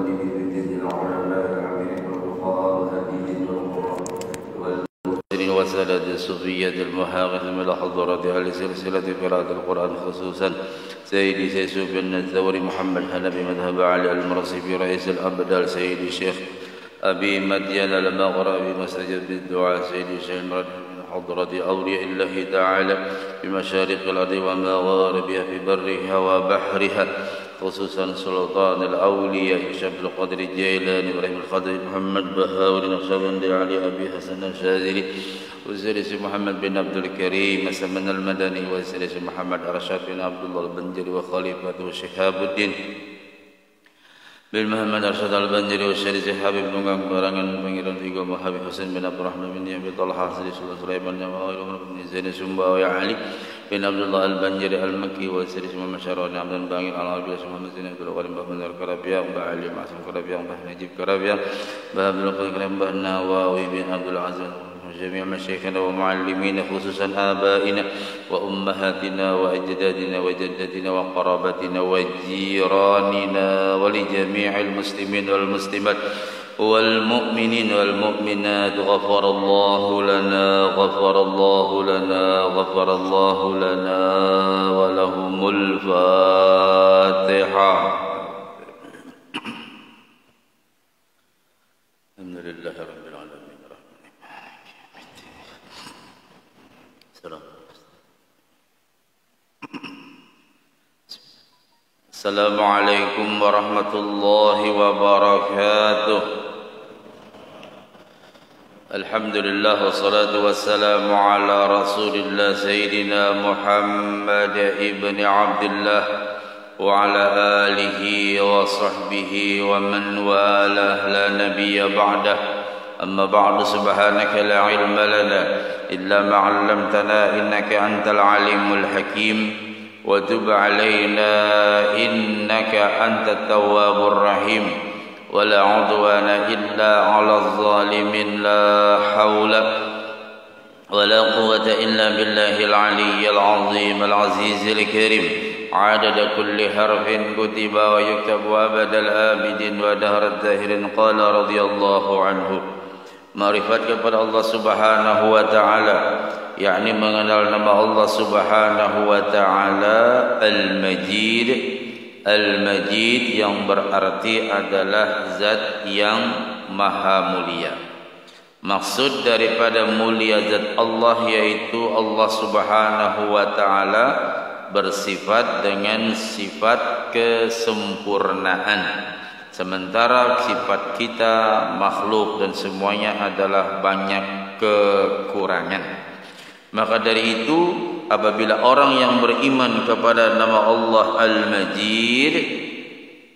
والمؤلف بذل العلماء العاملين والفقهاء والهاديين والمفسرين وسادة الصوفية المحاقين من حضرة أهل سلسلة قراءة القرآن خصوصا سيدي سيد سفيان الثوري محمد حنبي مذهب علي المرسي رئيس الأبدال سيدي الشيخ أبي مدين المغربي مستجب بالدعاء سيدي الشيخ حضرة أولياء الله تعالى في مشارق الأرض ومغاربها في برها وبحرها خصوصا سلطان الأولياء شيخ القدر الجيلاني إبراهيم القدر محمد بهاء نقشبندي علي أبي حسن الشاذلي وسيدي محمد بن عبد الكريم مسمن المدني وسيدي محمد أرشاد بن عبد الله البنجري وخليفته شهاب الدين bin Muhammad Arsyad Al-Banjari wa Syarisi Habib Nunggang Barangan Pangeran Tiga Habib Husain bin Abdurrahman bin Abi Talha Sri Sulaiman Jamaah bin Zain Sumba wa Ali bin Abdullah Al-Banjari Al-Makki wa Sri Muhammad Syarani Abdul Bangir Al-Abi Muhammad Zain Abdul Qarim Bah Benar Karabiyah Bah Ali Ma'asam Karabiyah Bah Najib Karabiyah Bah Abdul Qarim Bah Nawawi bin Abdul Aziz جميع مشايخنا ومعلمين خصوصا آبائنا وأمهاتنا وأجدادنا وجدتنا وقرابتنا وجيراننا ولجميع المسلمين والمسلمات والمؤمنين والمؤمنات غفر الله لنا غفر الله لنا غفر الله لنا ولهم الفاتحة. الحمد لله رب العالمين. Assalamualaikum warahmatullahi wabarakatuh. Alhamdulillah wassalatu wassalamu ala rasulillah Sayyidina Muhammad ibn Abdullah wa ala alihi wa sahbihi wa man walah la nabiyya ba'dah. Amma ba'du, subhanaka la ilma lana illa ma 'allamtana innaka antal alimul hakim. وتب علينا إنك أنت التواب الرحيم ولا عدوان إلا على الظالمين لا حول ولا قوة إلا بالله العلي العظيم العزيز الكريم عدد كل حرف كتب ويكتب أبد الآبدين ودهر الداهرين قال رضي الله عنه. Ma'rifat kepada Allah Subhanahu wa ta'ala, yakni mengenal nama Allah Subhanahu wa ta'ala Al-Majid. Al-Majid yang berarti adalah zat yang maha mulia. Maksud daripada mulia zat Allah yaitu Allah Subhanahu wa ta'ala bersifat dengan sifat kesempurnaan. Sementara sifat kita, makhluk dan semuanya adalah banyak kekurangan. Maka dari itu apabila orang yang beriman kepada nama Allah Al-Majid,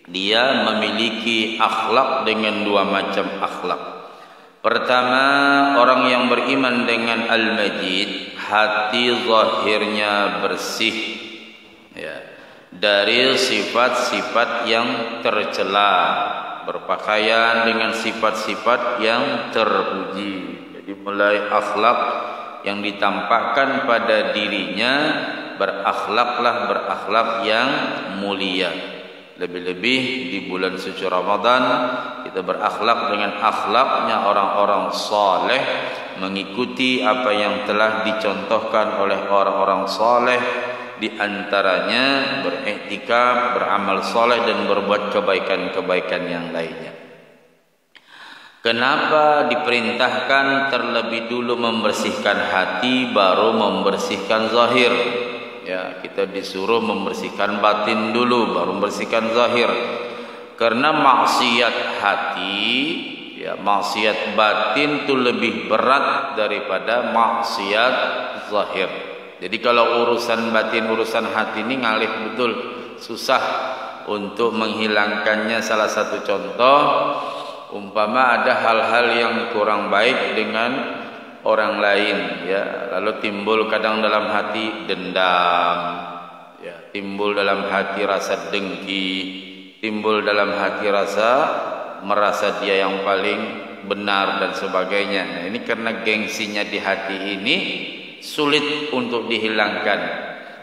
dia memiliki akhlak dengan dua macam akhlak. Pertama, orang yang beriman dengan Al-Majid, hati zahirnya bersih, ya, dari sifat-sifat yang tercela, berpakaian dengan sifat-sifat yang terpuji. Jadi mulai akhlak yang ditampakkan pada dirinya, berakhlak yang mulia. Lebih-lebih di bulan suci Ramadan kita berakhlak dengan akhlaknya orang-orang saleh, mengikuti apa yang telah dicontohkan oleh orang-orang saleh, di antaranya beriktikaf, beramal soleh dan berbuat kebaikan-kebaikan yang lainnya. Kenapa diperintahkan terlebih dulu membersihkan hati baru membersihkan zahir? Ya, kita disuruh membersihkan batin dulu baru membersihkan zahir. Karena maksiat hati, ya, maksiat batin itu lebih berat daripada maksiat zahir. Jadi kalau urusan batin, urusan hati ini ngalih betul, susah untuk menghilangkannya. Salah satu contoh, umpama ada hal-hal yang kurang baik dengan orang lain, ya, lalu timbul kadang dalam hati dendam, ya, timbul dalam hati rasa dengki, timbul dalam hati rasa merasa dia yang paling benar dan sebagainya. Nah, ini karena gengsinya di hati ini sulit untuk dihilangkan.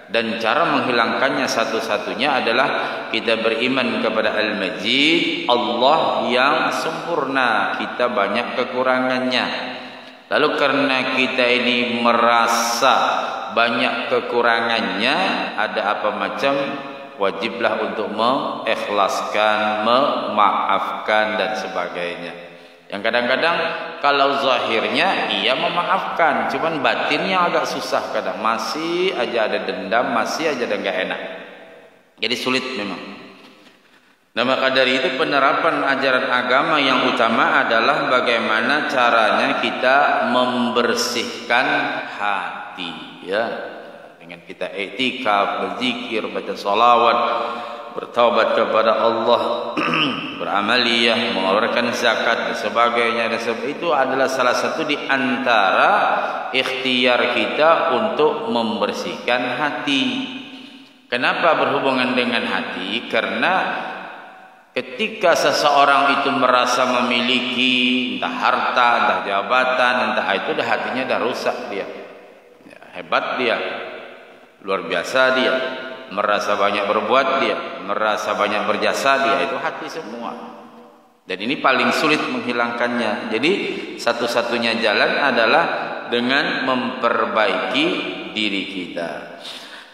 Dan cara menghilangkannya satu-satunya adalah kita beriman kepada Al-Majid, Allah yang sempurna, kita banyak kekurangannya. Lalu karena kita ini merasa banyak kekurangannya, ada apa macam, wajiblah untuk mengikhlaskan, memaafkan dan sebagainya. Yang kadang-kadang kalau zahirnya ia memaafkan, cuman batinnya agak susah kadang, masih aja ada dendam, masih aja ada nggak enak. Jadi sulit memang. Nah maka dari itu penerapan ajaran agama yang utama adalah bagaimana caranya kita membersihkan hati, ya, dengan kita i'tikaf, berzikir, baca salawat, bertaubat kepada Allah, beramaliyah, mengeluarkan zakat dan sebagainya, dan itu adalah salah satu di antara ikhtiar kita untuk membersihkan hati. Kenapa berhubungan dengan hati? Karena ketika seseorang itu merasa memiliki entah harta, entah jabatan, entah itu, dah hatinya dah rusak dia. Ya, hebat dia, luar biasa dia, merasa banyak berbuat dia, merasa banyak berjasa dia, itu hati semua. Dan ini paling sulit menghilangkannya. Jadi satu-satunya jalan adalah dengan memperbaiki diri kita.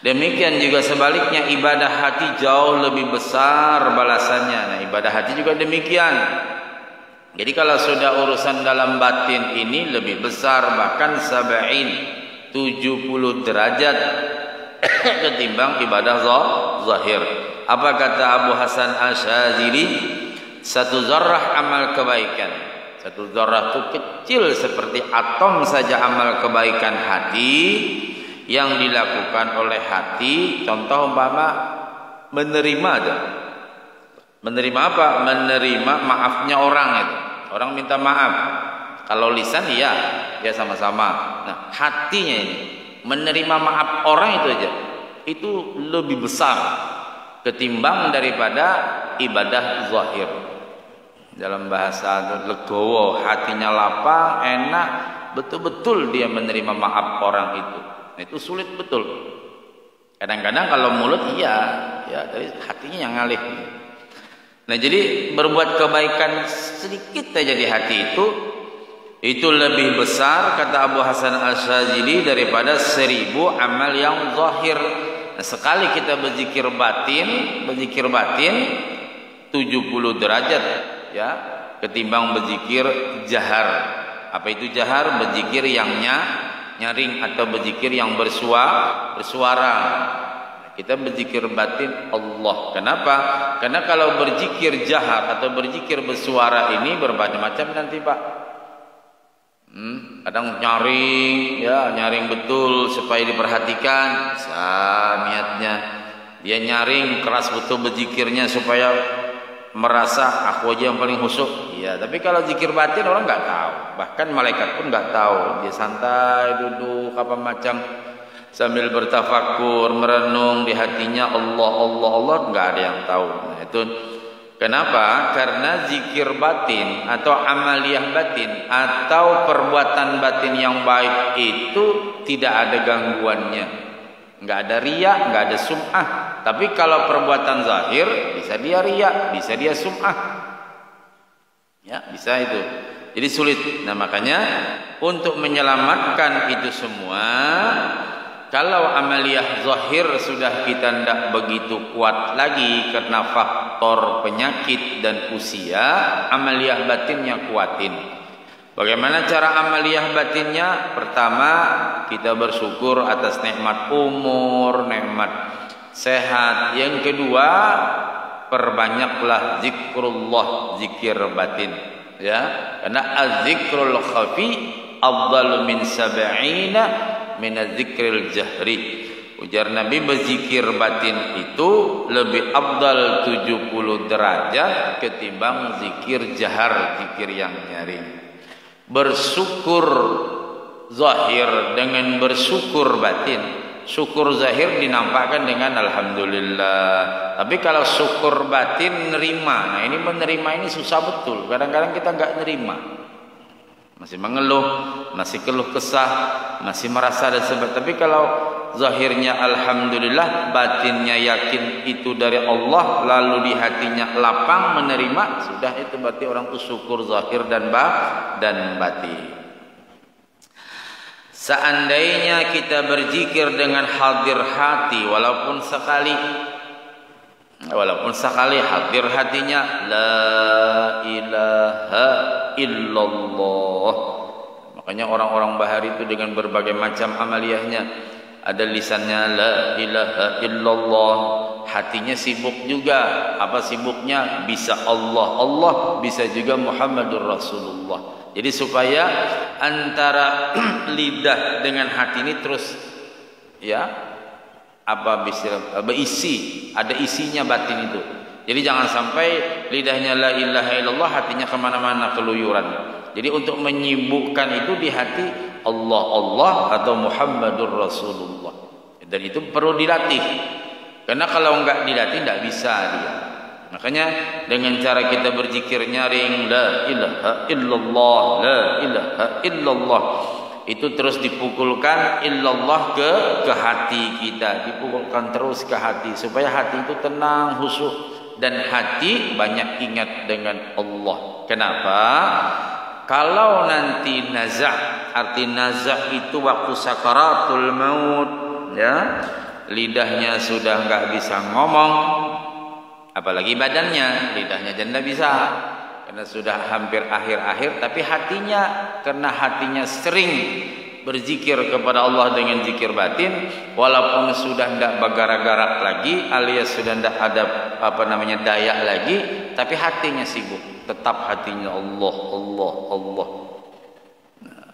Demikian juga sebaliknya, ibadah hati jauh lebih besar balasannya. Nah ibadah hati juga demikian. Jadi kalau sudah urusan dalam batin ini lebih besar, bahkan 70 derajat ketimbang ibadah zahir. Apa kata Abu Hasan Asyazili? Satu zarrah amal kebaikan, satu zarrah itu kecil seperti atom saja amal kebaikan hati yang dilakukan oleh hati. Contoh umpama menerima aja. Menerima apa? Menerima maafnya orang itu. Orang minta maaf. Kalau lisan iya, ya sama-sama. Nah, hatinya ini menerima maaf orang itu aja, itu lebih besar ketimbang daripada ibadah zahir. Dalam bahasa legowo, hatinya lapang, enak, betul-betul dia menerima maaf orang itu. Nah, itu sulit betul. Kadang-kadang kalau mulut iya, ya, tapi hatinya yang ngalih. Nah, jadi berbuat kebaikan sedikit aja di hati itu lebih besar kata Abu Hasan Asyazili daripada 1000 amal yang zahir. Nah, sekali kita berzikir batin 70 derajat ya ketimbang berzikir jahar. Apa itu jahar? Berzikir yang nyaring atau berzikir yang bersuara. Kita berzikir batin Allah. Kenapa? Karena kalau berzikir jahar atau berzikir bersuara ini bermacam-macam nanti Pak. Kadang nyaring, ya nyaring betul supaya diperhatikan, niatnya. Dia nyaring keras betul berzikirnya supaya merasa aku aja yang paling khusyuk. Ya, tapi kalau zikir batin orang nggak tahu, bahkan malaikat pun nggak tahu. Dia santai duduk apa macam sambil bertafakur, merenung di hatinya Allah, Allah, Allah, nggak ada yang tahu. Nah, itu kenapa? Karena zikir batin atau amaliyah batin atau perbuatan batin yang baik itu tidak ada gangguannya, nggak ada riya, nggak ada sum'ah. Tapi kalau perbuatan zahir bisa dia riya, bisa dia sum'ah, ya bisa itu. Jadi sulit. Nah makanya untuk menyelamatkan itu semua, kalau amaliyah zahir sudah kita tidak begitu kuat lagi karena faktor penyakit dan usia, amaliyah batinnya kuatin. Bagaimana cara amaliyah batinnya? Pertama, kita bersyukur atas nikmat umur, nikmat sehat. Yang kedua, perbanyaklah zikrullah, zikir batin. Ya, karena az-zikrul khafi afdalu min 70 min az-zikril jahri. Ujar Nabi, berzikir batin itu lebih afdal 70 derajat ketimbang zikir jahar, zikir yang nyaring. Bersyukur zahir dengan bersyukur batin. Syukur zahir dinampakkan dengan alhamdulillah. Tapi kalau syukur batin nerima, nah ini menerima ini susah betul. Kadang-kadang kita nggak nerima. masih mengeluh, masih keluh kesah, masih merasa dan sebagainya. Tapi kalau zahirnya alhamdulillah, batinnya yakin itu dari Allah, lalu di hatinya lapang menerima, sudah itu berarti orang itu syukur zahir dan batin. Seandainya kita berzikir dengan hadir hati, walaupun sekali hadir hatinya, la ilaha illallah. Makanya orang-orang Bahari itu dengan berbagai macam amaliyahnya, ada lisannya la ilaha illallah, hatinya sibuk juga. Apa sibuknya? Bisa Allah, bisa juga Muhammadur Rasulullah. Jadi supaya antara lidah dengan hati ini terus berisi, ada isinya batin itu. Jadi jangan sampai lidahnya la ilaha illallah, hatinya kemana-mana keluyuran. Jadi untuk menyibukkan itu di hati Allah atau Muhammadur Rasulullah. Dan itu perlu dilatih. Karena kalau enggak dilatih enggak bisa dia. Makanya dengan cara kita berzikir nyaring la ilaha illallah, la ilaha illallah, itu terus dipukulkan illallah ke hati kita, dipukulkan terus ke hati supaya hati itu tenang, khusyuk, dan hati banyak ingat dengan Allah. Kenapa? Kalau nanti nazah, arti nazah itu waktu sakaratul maut, ya, lidahnya sudah enggak bisa ngomong, apalagi badannya, lidahnya janda bisa, karena sudah hampir akhir-akhir. Tapi hatinya, karena hatinya sering berzikir kepada Allah dengan zikir batin, walaupun sudah tidak bergarak-garak lagi, alias sudah tidak ada daya lagi, tapi hatinya sibuk, tetap hatinya Allah. Nah,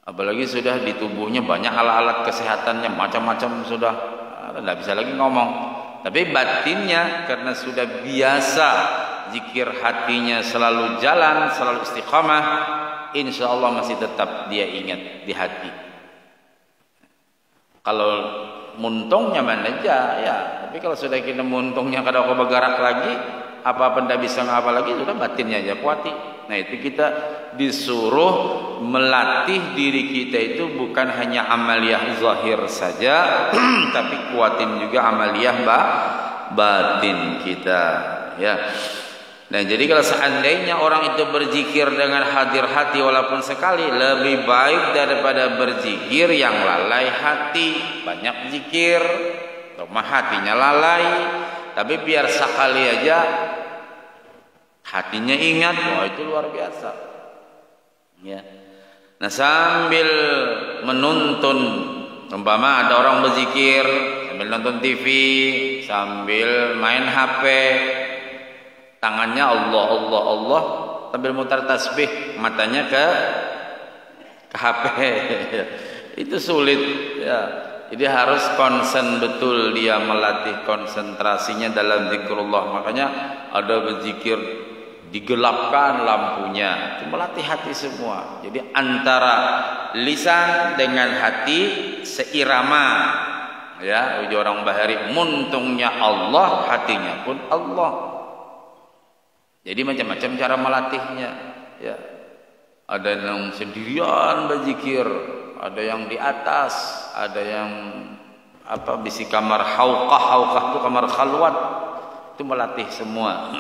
apalagi sudah di tubuhnya banyak alat-alat kesehatannya, macam-macam, sudah tidak bisa lagi ngomong. Tapi batinnya karena sudah biasa zikir, hatinya selalu jalan, selalu istiqamah, insya Allah masih tetap dia ingat di hati. Kalau muntungnya mana aja ya, tapi kalau sudah kita muntungnya kada kau bergerak lagi, apa-apa tidak bisa ngapa lagi, sudah batinnya aja kuati. Nah itu kita disuruh melatih diri kita itu bukan hanya amaliyah zahir saja, tapi kuatin juga amaliyah batin kita, ya. Nah jadi kalau seandainya orang itu berzikir dengan hadir hati walaupun sekali, lebih baik daripada berzikir yang lalai hati. Banyak zikir, rumah hatinya lalai, tapi biar sekali aja hatinya ingat, wah itu luar biasa, ya. Nah sambil menuntun, umpama ada orang berzikir sambil nonton TV, sambil main HP, tangannya Allah, sambil mutar tasbih, matanya ke HP, itu sulit, ya. Jadi harus konsen betul dia, melatih konsentrasinya dalam zikrullah. Makanya ada berzikir digelapkan lampunya, itu melatih hati semua. Jadi antara lisan dengan hati seirama, ya. Uji orang Bahari, muntungnya Allah, hatinya pun Allah. Jadi macam-macam cara melatihnya, ya. Ada yang sendirian berzikir, ada yang di atas, ada yang bisi kamar haukah itu kamar khalwat, itu melatih semua.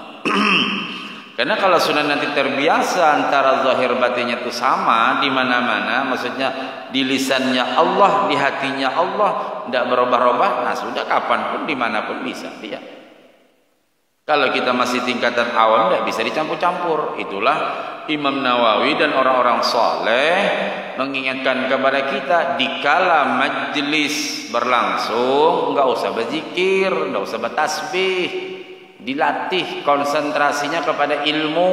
Karena kalau sudah nanti terbiasa antara zahir batinnya itu sama di mana-mana, maksudnya di lisannya Allah, di hatinya Allah, tidak berubah-ubah, nah sudah kapanpun dimanapun bisa dia. Kalau kita masih tingkatan awam, tidak bisa dicampur-campur. Itulah Imam Nawawi dan orang-orang soleh mengingatkan kepada kita, dikala majlis berlangsung, enggak usah berzikir, enggak usah bertasbih, dilatih konsentrasinya kepada ilmu.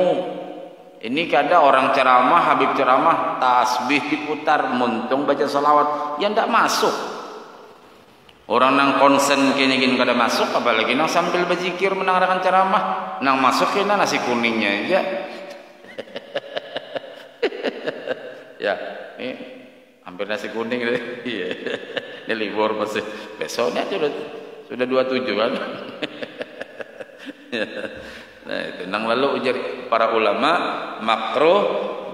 Ini kadang orang ceramah, habib ceramah, tasbih diputar, muntung baca salawat, yang tidak masuk. Orang nang konsen kini kada masuk, apalagi nang sambil berzikir mendengarkan ceramah, nang masuk kena nasi kuningnya aja. Ya, ini hampir nasi kuning deh. Iya. Ini libur masih. Besoknya aja sudah 27 kan. Nah itu nang lalu ujar para ulama, makruh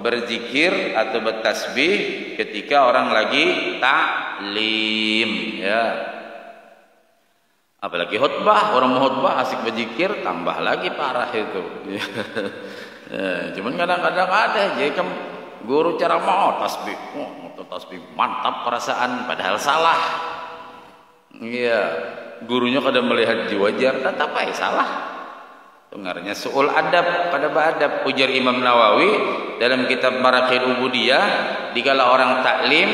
berzikir atau bertasbih ketika orang lagi taklim, ya. Apalagi khutbah, orang mau khutbah asik berzikir, tambah lagi parah itu. Ya, cuman kadang-kadang ada, jadi kan guru ceramah tasbih, tasbih mantap perasaan, padahal salah. Iya, gurunya kadang melihat di wajar, tetap aja salah. Dengarnya su'ul adab pada adab. Ujar Imam Nawawi dalam kitab Maraqil Ubudiyah, dikala orang taklim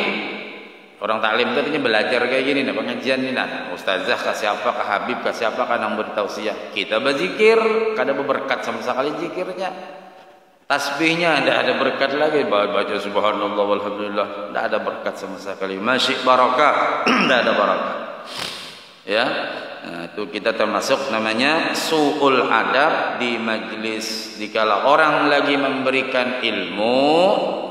itu artinya belajar kayak gini, nah pengajian ini, nah ustazah kah siapa, kah habib kah siapa kan yang bertausiah, kita berzikir, kada berberkat sama sekali zikirnya, tasbihnya tidak ada berkat lagi, baca subhanallah walhamdulillah, tidak ada berkat sama sekali, masih barakah, tidak ada barakah, ya. Nah, itu kita termasuk namanya su'ul adab di majlis. Dikala orang lagi memberikan ilmu,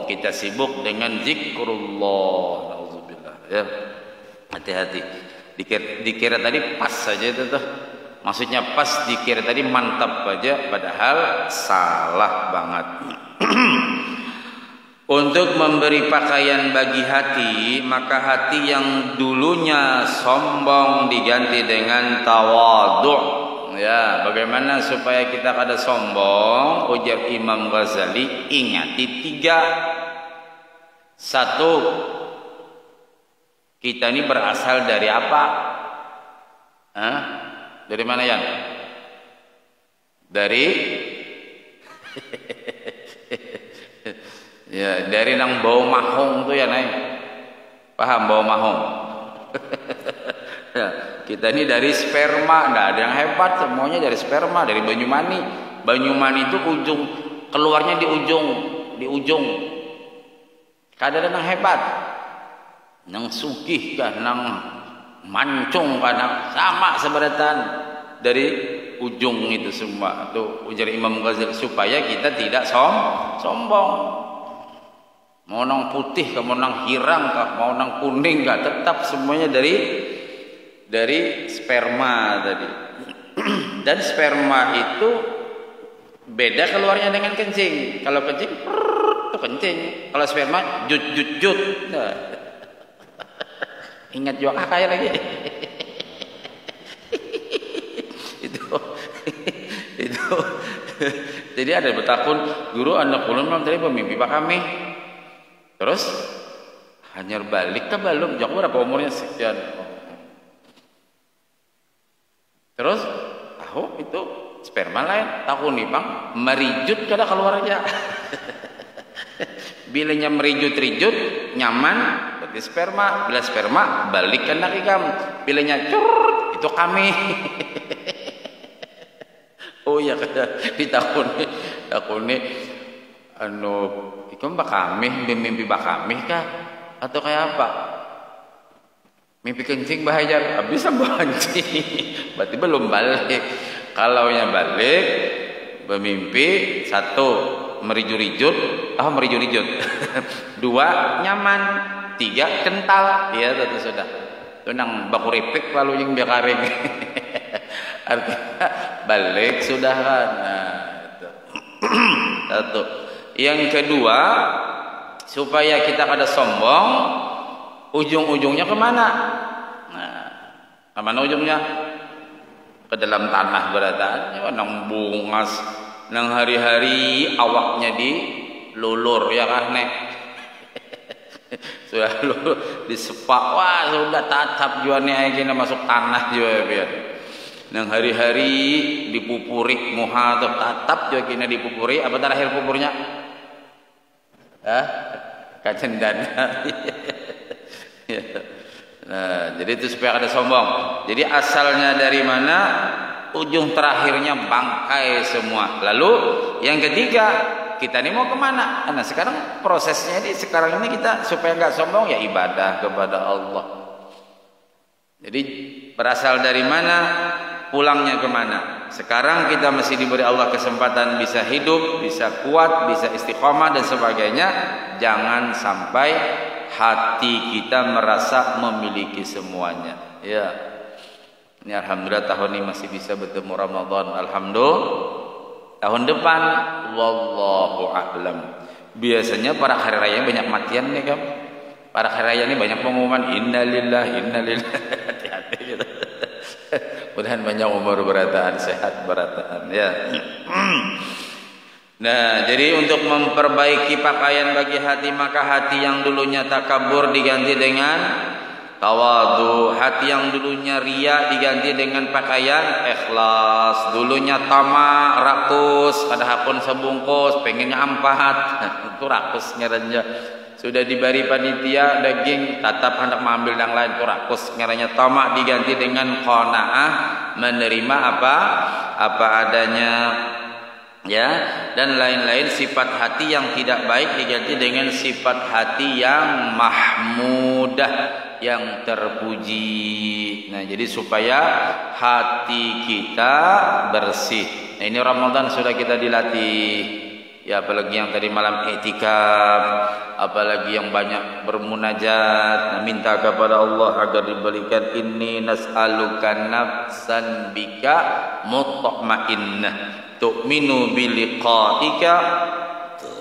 kita sibuk dengan zikrullah. Nauzubillah, ya. Hati-hati. Dikira tadi pas saja itu tuh. Maksudnya pas, dikira tadi mantap aja, padahal salah banget. Untuk memberi pakaian bagi hati, maka hati yang dulunya sombong diganti dengan tawadhu'. Ya, bagaimana supaya kita kada sombong? Ujar Imam Ghazali, ingati 3. 1, kita ini berasal dari apa? Hah? Dari mana, Yan? Dari ya, dari nang bau mahong tuh ya, Nay. Paham bau mahong? Ya, kita ini dari sperma, enggak ada yang hebat, semuanya dari sperma, dari Banyumani. Banyumani itu ujung keluarnya di ujung. Kada ada nang hebat. Nang sugih kah, nang mancung kah, sama seberatan dari ujung itu semua. Tuh ujar Imam Ghazali, supaya kita tidak sombong. Mau nang putih kah, mau nang hirang kah, mau nang kuning kah, tetap semuanya dari sperma tadi. Dan sperma itu beda keluarnya dengan kencing. Kalau kencing itu kencing, kalau sperma jut. Nah. Ingat juga kayak lagi. itu jadi ada bertakun, guru anak ulun malam tadi pemimpi Pak kami. Terus hanya balik ke belum, jauh berapa umurnya sekian. Terus tahu itu sperma lain, tahu nih Bang, merijut kada keluar aja. Bilanya merijut nyaman, berarti sperma. Bila sperma balik ke anak ikam, bilanya cur itu kami. Oh ya, kada di tahun ini ikam bakamih, mimpi bakamih kah? Atau kayak apa? Mimpi kencing bahaya, bisa kencing. Berarti belum balik. Kalau yang balik, bermimpi 1 merijut-rijut. 2 nyaman. 3 kental. Iya tentu sudah. Itu nang baku ripik lalu yang biar karing. Artinya balik sudah kan. Nah, itu. 1. Yang kedua, supaya kita kada sombong, ujung-ujungnya kemana? Nah, kemana ujungnya? Ke dalam tanah beratan. Nang bungas, nang hari-hari awaknya dilulur ya kan nek. Sudah lulur, disepak, wah sudah tatap juga nih kena masuk tanah juga biar. Nang hari-hari dipupuri muha atau tatap juga kena dipupuri. Apa terakhir pupurnya? Kacendan. Nah, jadi itu supaya ada sombong. Jadi asalnya dari mana, ujung terakhirnya bangkai semua. Lalu yang ketiga, kita ini mau kemana? Nah sekarang prosesnya ini, sekarang ini kita supaya nggak sombong ya ibadah kepada Allah. Jadi berasal dari mana, pulangnya kemana? Sekarang kita masih diberi Allah kesempatan bisa hidup, bisa kuat, bisa istiqomah dan sebagainya. Jangan sampai hati kita merasa memiliki semuanya. Ya, ini alhamdulillah tahun ini masih bisa bertemu Ramadan. Alhamdulillah. Tahun depan, wallahu a'lam. Biasanya para hari raya banyak matian nih kan. Para hari raya ini banyak pengumuman innalillahi innalillahi. Hati-hati gitu. Mudahan banyak umur berataan, sehat berataan ya. Nah, jadi untuk memperbaiki pakaian bagi hati, maka hati yang dulunya takabur diganti dengan tawadu, hati yang dulunya riya diganti dengan pakaian ikhlas, dulunya tamak, rakus, ada pun sebungkus, pengennya 4, itu rakus ngeranya. Sudah diberi panitia daging, tetap hendak mengambil yang lain, itu rakus ngeranya. Tamak diganti dengan qanaah, menerima apa adanya. Ya, dan lain-lain sifat hati yang tidak baik diganti dengan sifat hati yang mahmudah, yang terpuji. Nah, jadi supaya hati kita bersih. Nah, ini Ramadan sudah kita dilatih. Ya, apalagi yang tadi malam i'tikaf, apalagi yang banyak bermunajat, nah, minta kepada Allah agar diberikan inni nas'aluka nafsan bika mutma'innah tu'minu biliqa'ika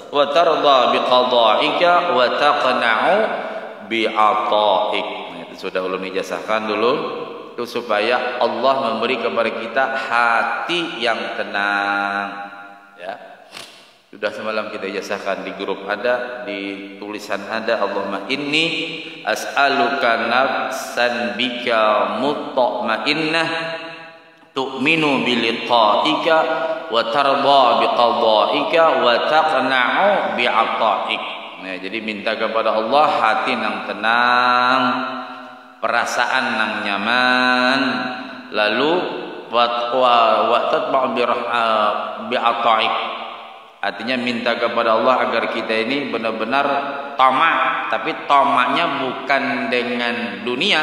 wa tarda biqada'ika wa taqna'u bi'ata'ik. Nah, itu sudah ulun ijazahkan dulu. Itu supaya Allah memberi kepada kita hati yang tenang. Ya. Sudah semalam kita ijazahkan di grup ada, di tulisan ada, Allahumma inni as'aluka nafsan bika mutma'innah tu'minu biliqa'ika wa tarda biqada'ika wa taqna'u bi'ata'ik. Nah, jadi minta kepada Allah hati yang tenang, perasaan yang nyaman, lalu wa tatba'u bi'ata'ik. Artinya minta kepada Allah agar kita ini benar-benar tamak, tapi tamaknya bukan dengan dunia,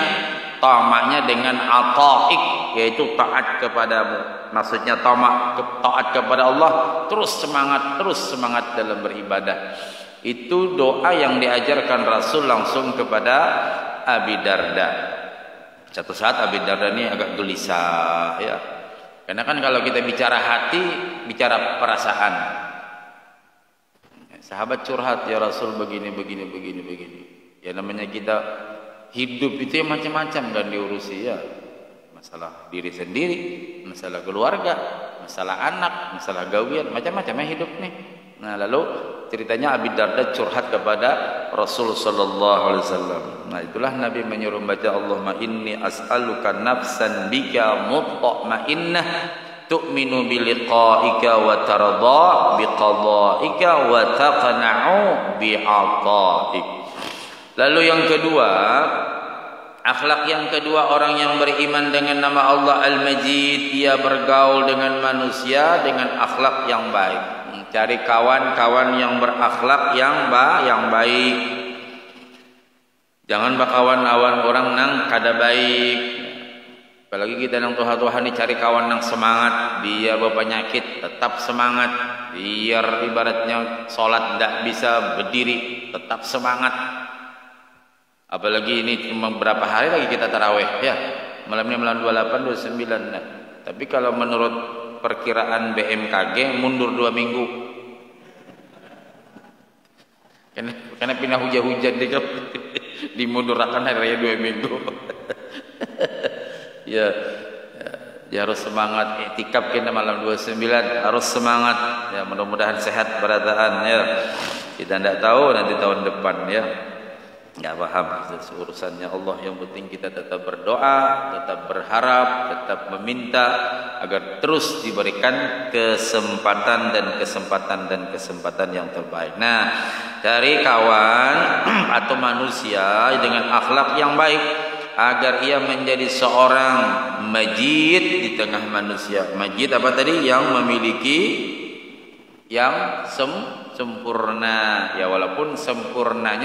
tamaknya dengan ata'ik, yaitu taat kepadamu. Maksudnya taat kepada Allah, terus semangat dalam beribadah. Itu doa yang diajarkan Rasul langsung kepada Abi Darda. Satu saat Abi Darda ini agak gelisah ya. Karena kan kalau kita bicara hati, bicara perasaan. Sahabat curhat, ya Rasul begini. Ya namanya kita hidup itu ya macam-macam kan diurusi ya. Masalah diri sendiri, masalah keluarga, masalah anak, masalah gawian, macam-macam ya hidup nih. Nah, lalu ceritanya Abi Darda curhat kepada Rasul sallallahu alaihi wasallam. Nah, itulah Nabi menyuruh baca Allahumma inni as'aluka nafsan bika mutma'innah tu'minu biliqa'ika wa tarda biqada'ika wa taqna'u bi'ata'ik. Lalu yang kedua, akhlak yang kedua orang yang beriman dengan nama Allah Al-Majid, ia bergaul dengan manusia dengan akhlak yang baik. Cari kawan-kawan yang berakhlak yang baik. Jangan berkawan-kawan orang nang kada baik. Apalagi kita nang tuha-tuha nih cari kawan yang semangat, biar berpenyakit tetap semangat, biar ibaratnya sholat tidak bisa berdiri tetap semangat. Apalagi ini cuma berapa hari lagi kita taraweh ya, malam ini malam 28, 29 nah. Tapi kalau menurut perkiraan BMKG mundur 2 minggu karena pindah hujan-hujan dimundurkan hari raya 2 minggu. Ya, harus semangat iktikaf kita malam 29, harus semangat ya, mudah-mudahan sehat berataan ya. Kita tidak tahu nanti tahun depan ya, nggak paham urusannya Allah. Yang penting kita tetap berdoa, tetap berharap, tetap meminta agar terus diberikan kesempatan yang terbaik. Nah, dari kawan atau manusia dengan akhlak yang baik agar ia menjadi seorang majid di tengah manusia. Majid apa tadi? Yang memiliki yang sempurna ya, walaupun sempurna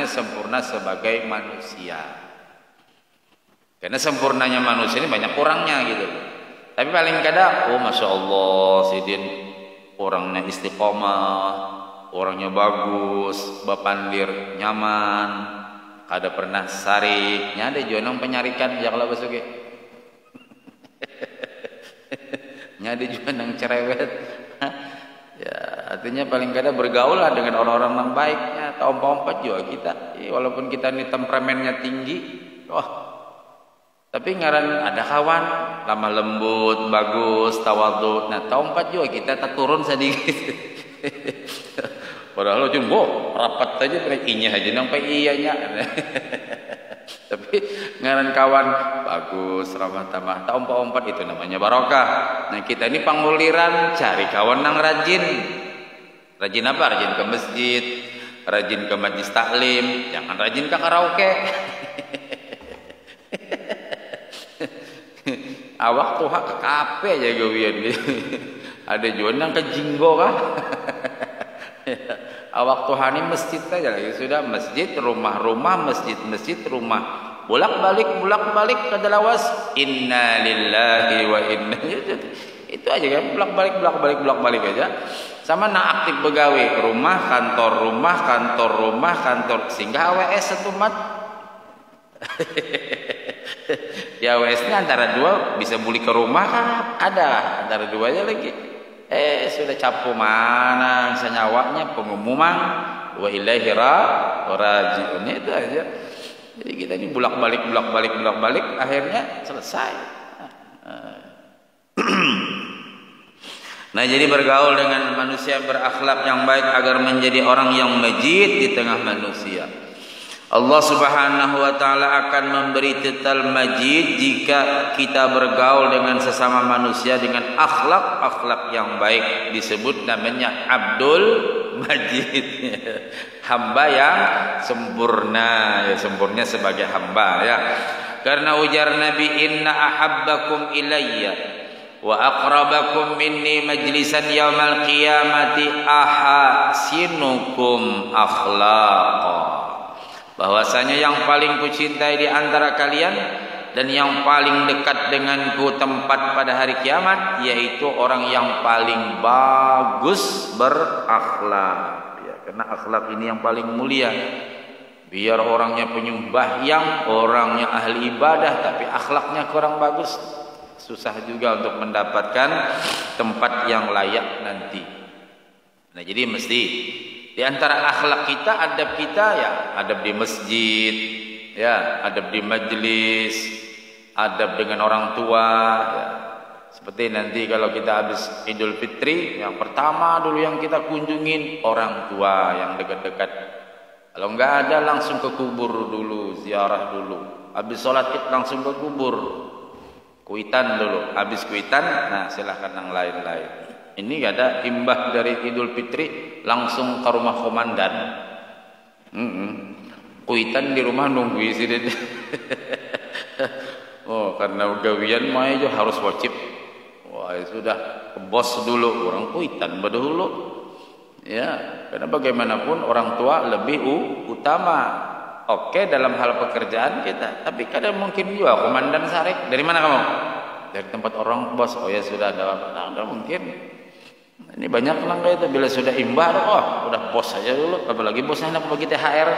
sebagai manusia. Karena sempurnanya manusia ini banyak kurangnya gitu. Tapi paling kadang masya Allah sidin orangnya istiqomah, orangnya bagus, bapandir nyaman, kada pernah sarik, nyade jonong penyarikan ya kalau basuki. Nyade jonong cerewet. Ya, artinya paling kada bergaul lah dengan orang-orang yang baiknya. Ompat juga kita. Walaupun kita ini temperamennya tinggi, tapi ngaran ada kawan lama lembut, bagus, tawadhu. Nah, ompat juga kita tak turun sedikit. Padahal cuma rapat saja inya aja sampai iyanya. Tapi ngaran kawan bagus, ramah tamah, tak ompat-ompat itu namanya barokah. Nah, kita ini pangguliran cari kawan yang rajin. Rajin apa? Rajin ke masjid, rajin ke majlis taklim, jangan rajin ke karaoke. Awak tuh ke kafe aja gawian gitu. Ada juga yang ke jinggo kah? Awak Tuhani masjid aja lagi sudah masjid rumah masjid rumah bolak-balik ke dalawas inna lillahi wa inna itu aja kan bolak-balik aja sama nak aktif begawe rumah kantor sehingga AWS satu mat di AWS nya antara dua bisa beli ke rumah kan ada antara dua aja lagi. Sudah capu mana senyawanya pengumuman wa ilaihi raji'un itu aja. Jadi kita ini bolak-balik akhirnya selesai. Nah, jadi bergaul dengan manusia berakhlak yang baik agar menjadi orang yang majid di tengah manusia. Allah Subhanahu wa taala akan memberi titel majid jika kita bergaul dengan sesama manusia dengan akhlak yang baik, disebut namanya Abdul Majid. Hamba yang sempurna, ya sempurna sebagai hamba ya. Karena ujar Nabi inna ahabbakum ilayya wa aqrabakum minni majlisan yaumal qiyamati ahasinukum akhlaqa. Bahwasanya yang paling kucintai di antara kalian dan yang paling dekat denganku tempat pada hari kiamat yaitu orang yang paling bagus berakhlak. Ya, karena akhlak ini yang paling mulia. Biar orangnya penyembahyang, orangnya ahli ibadah, tapi akhlaknya kurang bagus, susah juga untuk mendapatkan tempat yang layak nanti. Nah, jadi mesti di antara akhlak kita, adab kita ya, adab di masjid, ya, adab di majlis, adab dengan orang tua, ya. Seperti nanti kalau kita habis Idul Fitri, yang pertama dulu yang kita kunjungin orang tua yang dekat-dekat. Kalau enggak ada langsung ke kubur dulu, ziarah dulu. Habis sholat langsung ke kubur, kuitan dulu. Habis kuitan, nah silahkan yang lain-lain. Ini ada imbah dari Idul Fitri langsung ke rumah komandan. Kuitan di rumah nunggu isi. Oh, karena gawian mah itu harus wajib. Wah, sudah ke bos dulu, orang kuitan dulu. Ya, karena bagaimanapun orang tua lebih utama. Oke, dalam hal pekerjaan kita, tapi kadang mungkin juga komandan Sarek. Dari mana kamu? Dari tempat orang bos. Oh ya sudah ada mungkin. Ini banyak pelanggan itu bila sudah imbah, udah bos saja dulu, apalagi bosnya nak bagi THR.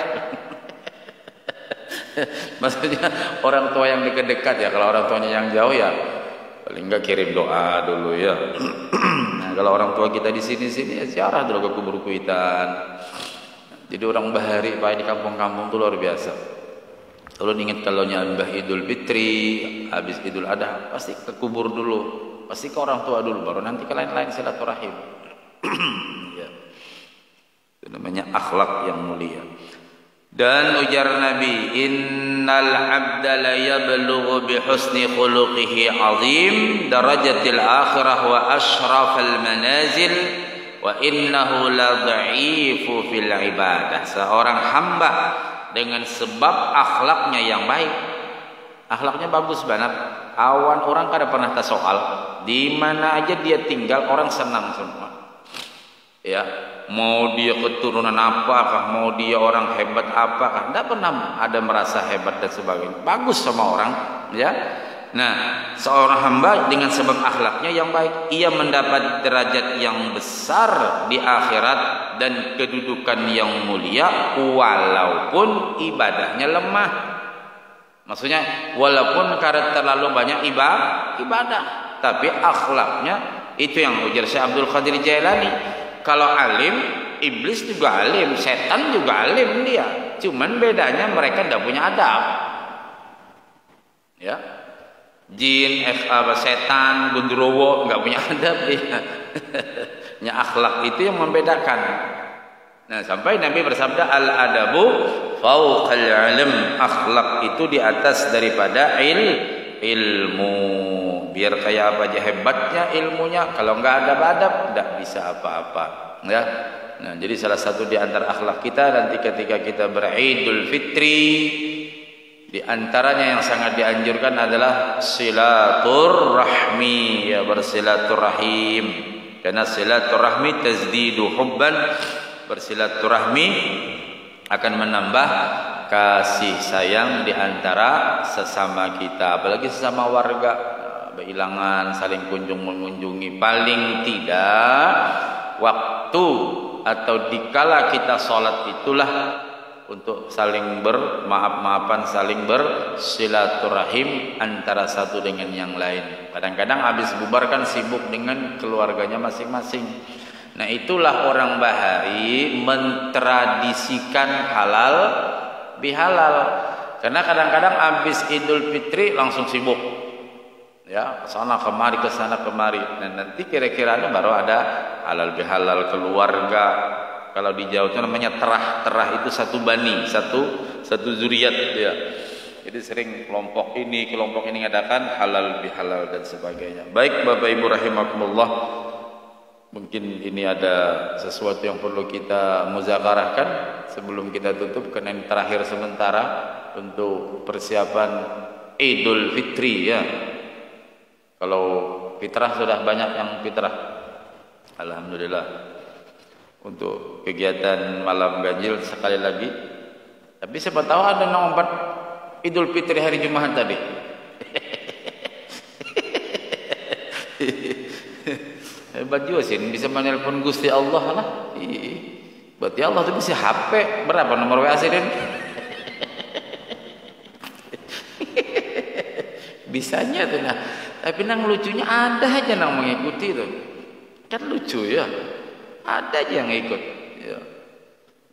Maksudnya orang tua yang dekat-dekat ya, kalau orang tuanya yang jauh ya paling enggak kirim doa dulu ya. Nah, kalau orang tua kita di sini ya ziarah dulu ke kubur kuitan. Jadi orang bahari Pak di kampung-kampung itu luar biasa. Kalau ingat kalau nyambah Idul Fitri, habis Idul Adha pasti ke kubur dulu. Pasti ke orang tua dulu, baru nanti ke lain-lain silaturahim. Ya. Itu namanya akhlak yang mulia. Dan ujar Nabi, innal abda la yablughu bi husni khuluqihi azim darajatil akhirah wa ashrafal manazil wa innahu la dha'ifu fil ibadah. Seorang hamba dengan sebab akhlaknya yang baik, akhlaknya bagus banget. Awan orang kada pernah tersoal, di mana aja dia tinggal orang senang semua. Ya, mau dia keturunan apakah, mau dia orang hebat apakah, tidak pernah ada merasa hebat dan sebagainya. Bagus sama orang, ya. Nah, seorang hamba dengan sebab akhlaknya yang baik, ia mendapat derajat yang besar di akhirat dan kedudukan yang mulia, walaupun ibadahnya lemah. Maksudnya walaupun karena terlalu banyak ibadah, tapi akhlaknya itu yang ujar Syekh Abdul Qadir Jailani. Kalau alim, iblis juga alim, setan juga alim dia. Cuman bedanya mereka tidak punya adab. Ya. Jin, setan, gundurwo nggak punya adab dia. Nya akhlak itu yang membedakan. Nah, sampai Nabi bersabda al-adabu fauqal ilm. Akhlak itu di atas daripada ilmu. Biar kayak apa aja hebatnya ilmunya, kalau nggak ada adab tidak bisa apa-apa. Ya. Nah, jadi salah satu di antara akhlak kita nanti ketika kita beridul fitri, di antaranya yang sangat dianjurkan adalah silaturrahmi, ya, bersilaturrahim. Karena silaturrahmi tazdidu hubban, bersilaturahmi akan menambah kasih sayang di antara sesama kita, apalagi sesama warga. Berhilangan, saling kunjung mengunjungi, paling tidak waktu atau dikala kita sholat itulah untuk saling bermaaf-maafan, saling bersilaturahim antara satu dengan yang lain. Kadang-kadang habis bubar kan sibuk dengan keluarganya masing-masing. Nah, itulah orang Bahari mentradisikan halal bihalal. Karena kadang-kadang habis Idul Fitri langsung sibuk. Ya, kesana kemari, kesana kemari. Dan nanti kira-kiranya baru ada halal bihalal keluarga. Kalau di Jawa itu namanya terah itu satu bani, satu zuriat ya. Jadi sering kelompok ini ngadakan halal bihalal dan sebagainya. Baik Bapak Ibu rahimakumullah, mungkin ini ada sesuatu yang perlu kita muzakarahkan sebelum kita tutup, karena ini terakhir sementara untuk persiapan Idul Fitri ya. Kalau fitrah sudah banyak yang fitrah, alhamdulillah. Untuk kegiatan malam ganjil sekali lagi. Tapi siapa tahu ada nomor Idul Fitri hari Jumat tadi. Hebat juga sih, bisa menelpon Gusti Allah lah. Berarti Allah itu bisa HP. Berapa nomor WA sih, Den? Bisanya tuh nah. Tapi nang lucunya ada aja nang mengikuti tuh. Kan lucu ya. Ada aja yang ikut ya.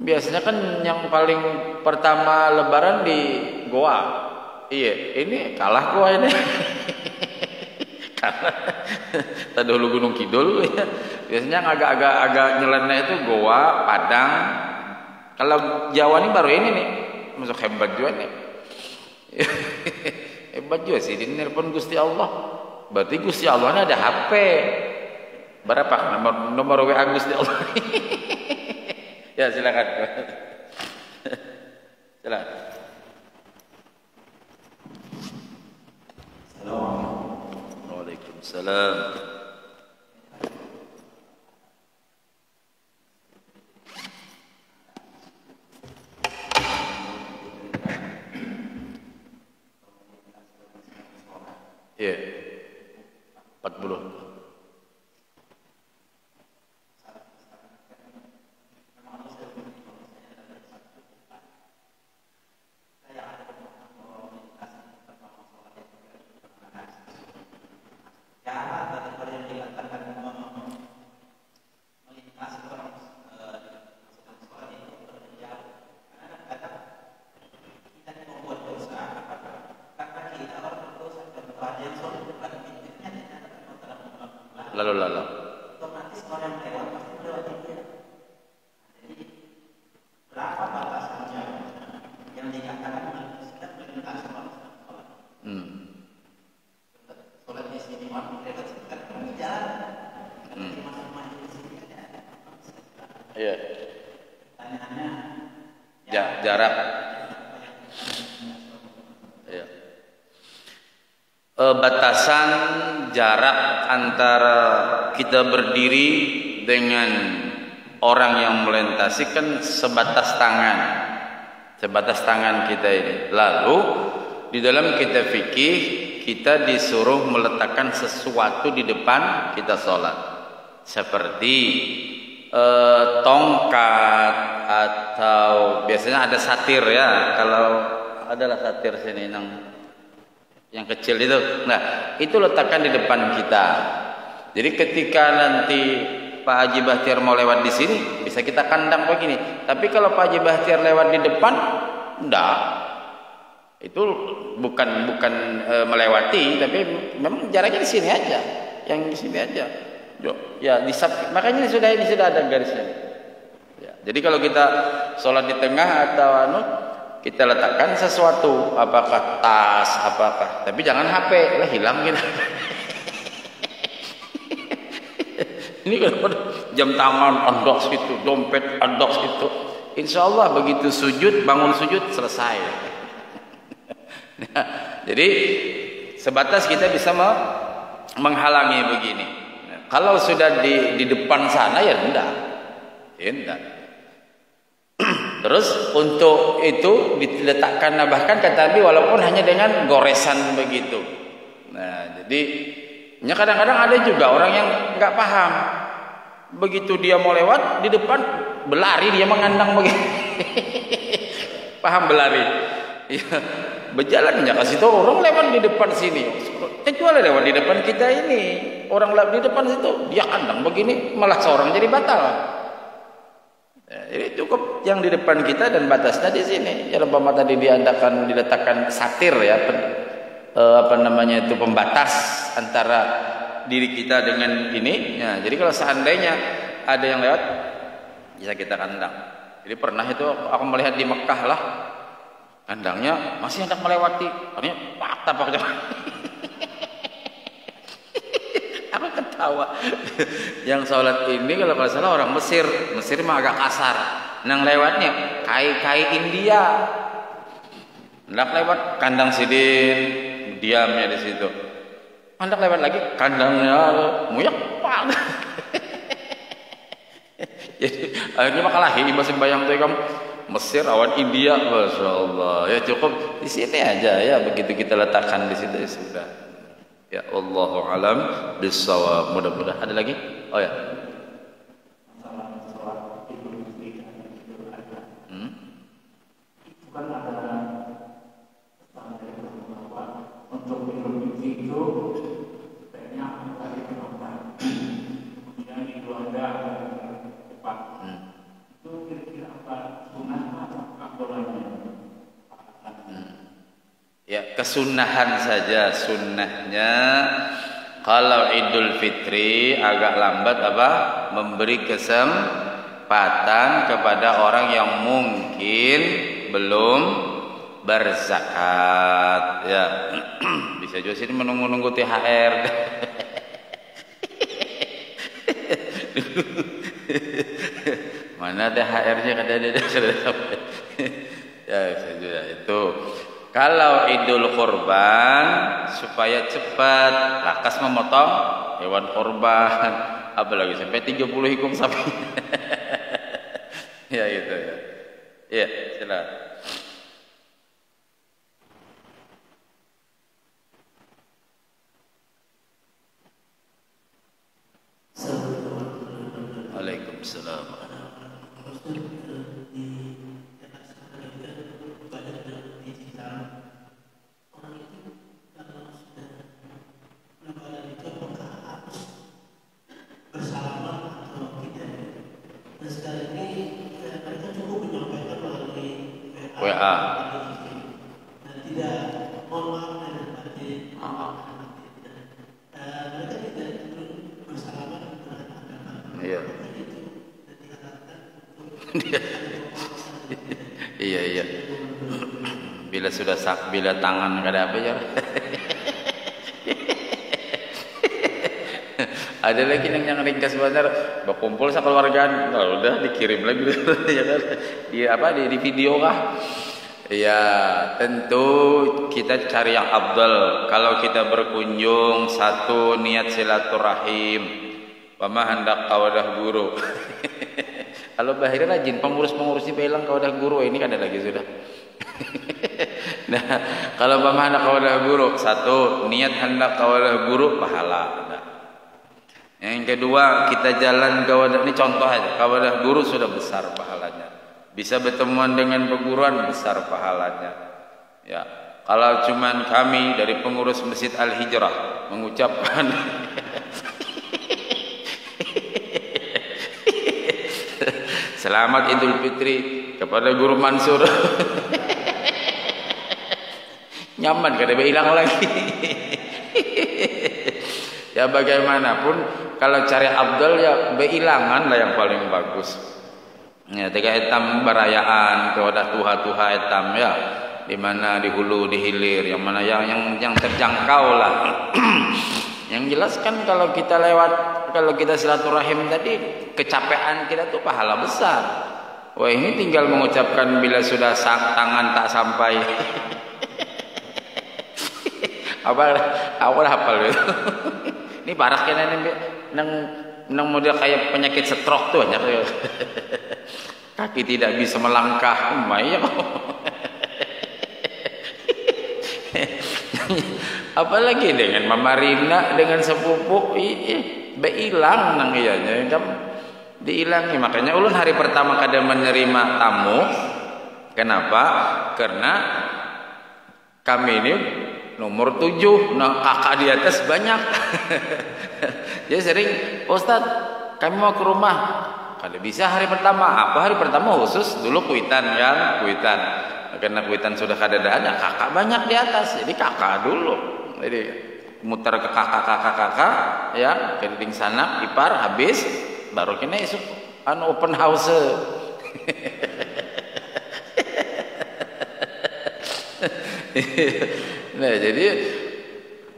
Biasanya kan yang paling pertama lebaran di Goa. Iya, ini kalah Goa ini. Karena tadi dulu Gunung Kidul ya. Biasanya yang agak nyeleneh itu Goa, Padang. Kalau Jawa ini baru ini nih. Masuk hebat juga nih. Hebat juga sih, ini nelpon Gusti Allah. Berarti Gusti Allah ini ada HP. Berapa nomor WA Gusti Allah? Ya silakan. Silakan. Waalaikumsalam. Ya. 40. Lalu otomatis orang lewat pasti melewati dia. Jadi berapa batasannya yang dikatakan kita melintasi sholat? Sholat di sini orang lewat sekitar kami jalan. Nanti masuk di sini ada. Iya. Tanya-tanya. Jarak. Iya. Batasan jarak antara kita berdiri dengan orang yang melintasi kan sebatas tangan kita ini. Lalu di dalam kitab fikih kita disuruh meletakkan sesuatu di depan kita sholat, seperti tongkat atau biasanya ada satir ya. Kalau adalah satir sini yang kecil itu, nah itu letakkan di depan kita. Jadi ketika nanti Pak Haji Bahtiar mau lewat di sini, bisa kita kandang begini. Tapi kalau Pak Haji Bahtiar lewat di depan, enggak. Itu bukan melewati, tapi memang jaraknya di sini aja, yang di sini aja. Ya, makanya ini sudah ada garisnya. Ya, jadi kalau kita sholat di tengah atau kita letakkan sesuatu, apakah tas, apakah, tapi jangan HP, lah hilang gitu. Ini kalau jam tangan andok situ, dompet andok situ, insya Allah begitu sujud, bangun sujud selesai. Nah, jadi sebatas kita bisa menghalangi begini. Nah, kalau sudah di depan sana ya enggak. Terus untuk itu diletakkan, bahkan kata Nabi walaupun hanya dengan goresan begitu. Nah, jadi kadang-kadang ada juga orang yang nggak paham. Begitu dia mau lewat di depan berlari, dia mengandang begitu. Paham berlari? Ya, berjalan ya kasih tahu orang lewat di depan sini. Kecuali lewat di depan kita ini, orang lewat di depan situ dia kandang begini, malah seorang jadi batal. Ya, jadi cukup yang di depan kita dan batasnya di sini. Ya umpama tadi diletakkan satir ya, pembatas antara diri kita dengan ini. Ya, jadi kalau seandainya ada yang lewat, bisa kita kandang. Jadi pernah itu aku melihat di Mekah lah, kandangnya masih hendak melewati, artinya tapak aja. Aku ketawa. Yang sholat ini kalau nggak salah orang Mesir mah agak kasar. Nang lewatnya kai India. Hendak lewat kandang sidin, diamnya di situ. Hendak lewat lagi kandangnya muyak pak. Jadi akhirnya makalah ini masih bayang tuh kamu. Mesir awan India, masya Allah. Ya cukup di sini aja ya, begitu kita letakkan di situ ya sudah. Ya Allahu alam bissawab. Mudah-mudahan ada lagi. Oh ya. Bukan ada untuk hidup itu banyak dari penonton. Kemudian itu ada cepat. Itu kira-kira apa sunnah atau abdolanya? Ya, kesunahan saja. Sunnahnya kalau Idul Fitri agak lambat memberi kesempatan kepada orang yang mungkin belum berzakat. Ya, bisa juga sini menunggu THR. Mana THR-nya kada ada sampai. Ya, saja itu. Kalau Idul Kurban supaya cepat, lakas memotong hewan kurban, apalagi sampai 30 ekor sapi. Ya itu ya. Ya, silakan. Waalaikumsalam. WA. Tidak, mohon maaf dan berarti mereka tidak bersalaman dengan agama. Iya. Iya. Bila tangan kada apa ya. Ada lagi yang ringkas benar, berkumpul sekeluargaan, nah, udah dikirim lagi ya kan? Di video kah? Ya tentu kita cari yang afdal. Kalau kita berkunjung, satu niat silaturahim, pama hendak kawadah guru. Kalau bahir rajin pengurus di pelang kawadah guru, ini kan ada lagi sudah. Nah kalau pama hendak kawadah guru, satu niat hendak kawadah guru, pahala. Yang kedua, kita jalan kawadah, ini contoh aja, kawadah guru sudah besar pahalanya. Bisa bertemuan dengan perguruan, besar pahalanya. Ya, kalau cuman kami dari pengurus Masjid Al Hijrah mengucapkan Selamat Idul Fitri kepada Guru Mansur. Nyaman kada hilang lagi. Ya bagaimanapun kalau cari Abdul ya beilangan lah yang paling bagus. Ya tiga etam berayaan kepada tuha-tuha etam ya, di mana di hulu di hilir, yang mana yang terjangkau lah. Yang jelas kan kalau kita silaturahim tadi kecapean kita tuh pahala besar. Wah ini tinggal mengucapkan bila sudah tangan tak sampai. Awal hafal gitu. Ini parah kan nang model kayak penyakit stroke tuh banyak. Kaki tidak bisa melangkah, ya. Apalagi dengan Mama Rina dengan sepupu beilang nang iyanya kan diilangi. Makanya ulun hari pertama kada menerima tamu. Kenapa? Karena kami ini nomor 7, nah kakak di atas banyak. Jadi sering, Ustadz kami mau ke rumah. Kada bisa hari pertama. Apa hari pertama khusus dulu kuitan kan, kuitan. Karena kuitan sudah kada ada, kakak banyak di atas. Jadi kakak dulu. Jadi muter ke kakak ya, ke sana ipar habis baru kena isuk open house. Nah jadi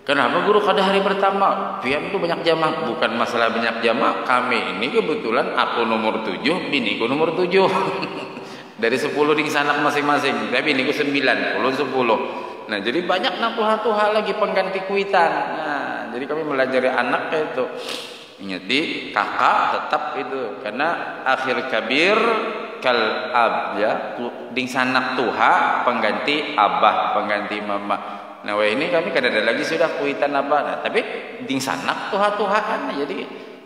kenapa guru kada hari pertama? Pian itu banyak jamaah. Bukan masalah banyak jamaah. Kami ini kebetulan aku nomor 7, biniku nomor 7. Dari 10 di sana masing-masing. Tapi biniku 9, ulun 10. Nah jadi banyak tuha-tuha lagi pengganti kuitan. Nah jadi kami melajari anak itu. Ingati kakak tetap itu. Karena akhir kabir kal ab ya, ding sanak tuha pengganti abah, pengganti mama. Nah wah ini kami kada ada lagi sudah kuitan apa. Nah tapi ding sanak tuha-tuhaan. Jadi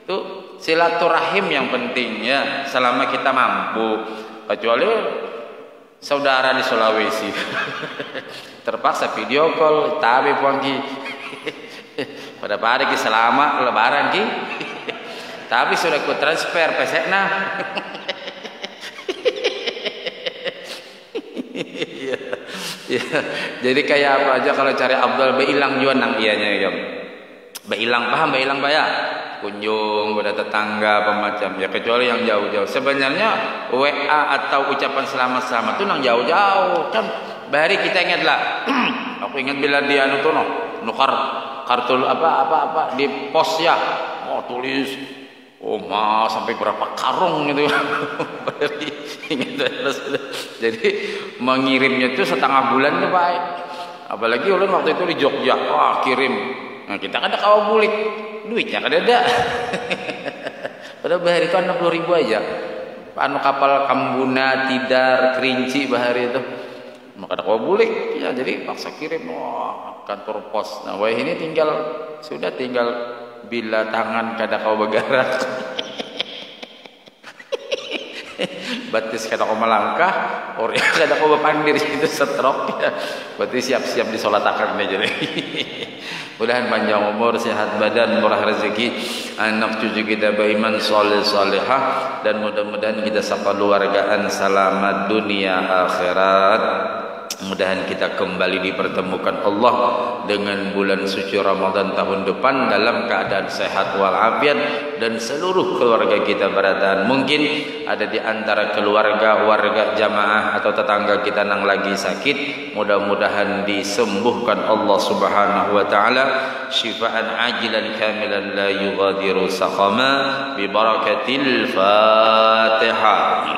itu silaturahim yang penting ya, selama kita mampu. Kecuali saudara di Sulawesi terpaksa video call tapi puangki pada hari ki selama lebaran ki tapi sudah ku transfer pesekna. Ya, jadi kayak apa aja kalau cari Abdul beilang juga nang ianya ya. Beilang paham beilang Pak ya? Kunjung pada tetangga pemacam ya, kecuali yang jauh-jauh. Sebenarnya WA atau ucapan selamat-selamat itu nang jauh-jauh kan. Bahari kita ingat lah. Aku ingat bila dia anu tuh nukar kartu apa di pos ya. Oh tulis mas sampai berapa karung gitu. Jadi mengirimnya itu setengah bulan tuh Pak. Apalagi ulun waktu itu di Jogja, wah kirim. Nah kita kada kawa bulik, duitnya kada ada. Padahal bahari itu 60.000 aja. Anu kapal Kambuna, Tidar, Kerinci bahari itu. Maka kada kawa bulik, ya jadi paksa kirim. Wah kantor pos. Nah wah ini sudah tinggal bila tangan kada kawa bergerak. Batis kada kau melangkah, orang kada kau berpandir itu stroke ya. Berarti siap-siap disolatakan aja deh. Mudahan panjang umur, sehat badan, murah rezeki, anak cucu kita beriman soleh solehah, dan mudah-mudahan kita sekeluargaan selamat dunia akhirat. Mudahan kita kembali dipertemukan Allah dengan bulan suci Ramadan tahun depan dalam keadaan sehat walafiat dan seluruh keluarga kita berada. Mungkin ada di antara warga jamaah atau tetangga kita yang lagi sakit, mudah-mudahan disembuhkan Allah Subhanahu wa taala syifaan ajilan kamilan la yughadiru saqama bi barakatil Fatihah.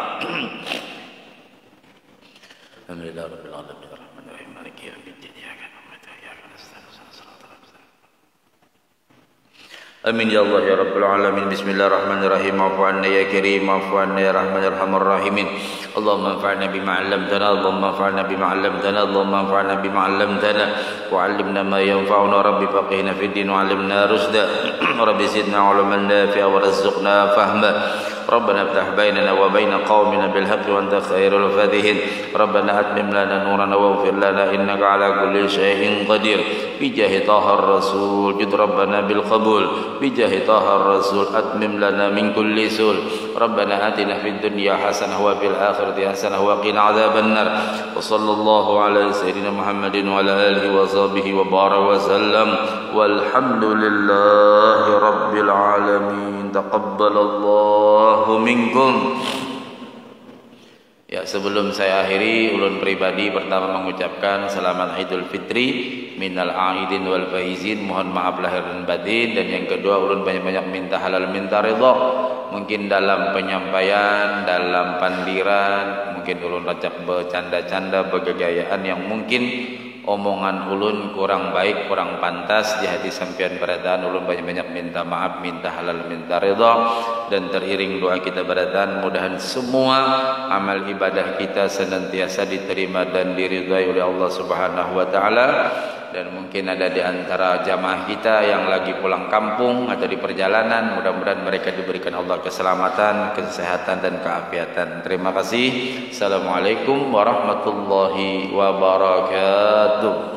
Alhamdulillah rabbil alamin arrahmanir rahim maliki yaumiddin iyyaka na'budu wa iyyaka nasta'in ihdinas siratal mustaqim. Amin ya Allah ya rabbal alamin. Bismillahirrahmanirrahim. Afu anna ya karim, afu anna ya rahman arhamar rahimin. Allahumma anfa'na bima 'allamtana, Allahumma anfa'na bima 'allamtana, Allahumma anfa'na bima 'allamtana wa 'allimna ma yanfa'una. Rabbi faqihna fid din wa 'allimna rusda. Rabbi zidna 'ilman nafi'a wa rizqna fahma. ربنا افتح بيننا وبين قومنا بالحق وأنت خير الفاتحين ربنا أتمم لنا نورنا واغفر لنا إنك على كل شيء قدير بجاه طه الرسول جد ربنا بالقبول بجاه طه الرسول أتمم لنا من كل سول ربنا آتنا في الدنيا حسنة وفي الآخرة حسنة وقنا عذاب النار وصلى الله على سيدنا محمد وعلى آله وصحبه وبارك وسلم والحمد لله رب العالمين تقبل الله منكم. Ya, sebelum saya akhiri, ulun pribadi pertama mengucapkan selamat Idul Fitri minal aidin wal faizin, mohon maaf lahir dan batin. Dan yang kedua, ulun banyak-banyak minta halal minta ridha. Mungkin dalam penyampaian, dalam pandiran, mungkin ulun racak bercanda-canda, bergegayaan yang mungkin omongan ulun kurang baik, kurang pantas di hati sampean beradaan. Ulun banyak-banyak minta maaf, minta halal, minta ridha. Dan teriring doa kita beradaan, mudahan semua amal ibadah kita senantiasa diterima dan diridhai oleh Allah Subhanahu wa taala. Dan mungkin ada di antara jamaah kita yang lagi pulang kampung atau di perjalanan, mudah-mudahan mereka diberikan Allah keselamatan, kesehatan dan keafiatan. Terima kasih. Assalamualaikum warahmatullahi wabarakatuh.